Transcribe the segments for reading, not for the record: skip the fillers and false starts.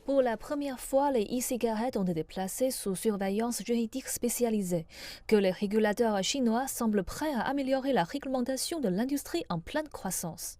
Pour la première fois, les e-cigarettes ont été placées sous surveillance juridique spécialisée, que les régulateurs chinois semblent prêts à améliorer la réglementation de l'industrie en pleine croissance.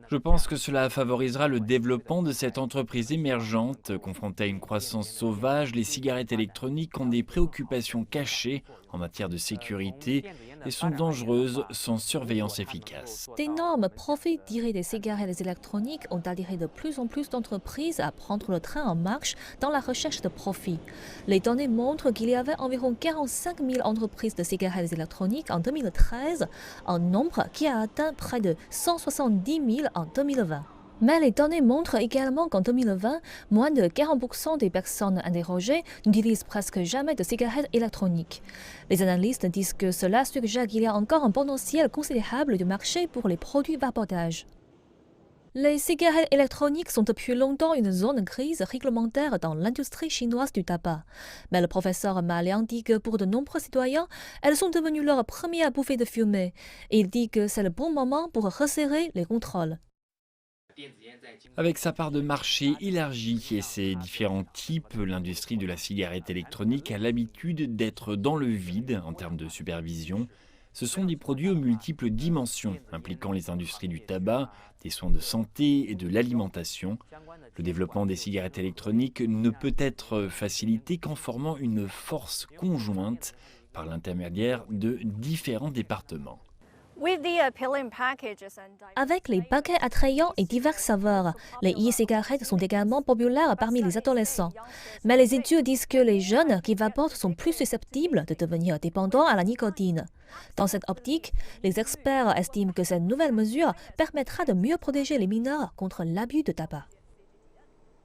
Je pense que cela favorisera le développement de cette entreprise émergente. Confrontée à une croissance sauvage, les cigarettes électroniques ont des préoccupations cachées en matière de sécurité et sont dangereuses sans surveillance efficace. D'énormes profits tirés des cigarettes électroniques ont attiré de plus en plus d'entreprises à prendre le train en marche dans la recherche de profits. Les données montrent qu'il y avait environ 45 000 entreprises de cigarettes électroniques en 2013, un nombre qui a atteint près de 170 000 en 2020. Mais les données montrent également qu'en 2020, moins de 40% des personnes interrogées n'utilisent presque jamais de cigarettes électroniques. Les analystes disent que cela suggère qu'il y a encore un potentiel considérable du marché pour les produits vapotage. Les cigarettes électroniques sont depuis longtemps une zone grise réglementaire dans l'industrie chinoise du tabac. Mais le professeur Ma Liang dit que pour de nombreux citoyens, elles sont devenues leur première bouffée de fumée. Il dit que c'est le bon moment pour resserrer les contrôles. Avec sa part de marché élargie et ses différents types, l'industrie de la cigarette électronique a l'habitude d'être dans le vide en termes de supervision. Ce sont des produits aux multiples dimensions, impliquant les industries du tabac, des soins de santé et de l'alimentation. Le développement des cigarettes électroniques ne peut être facilité qu'en formant une force conjointe par l'intermédiaire de différents départements. Avec les paquets attrayants et diverses saveurs, les e-cigarettes sont également populaires parmi les adolescents. Mais les études disent que les jeunes qui vapotent sont plus susceptibles de devenir dépendants à la nicotine. Dans cette optique, les experts estiment que cette nouvelle mesure permettra de mieux protéger les mineurs contre l'abus de tabac.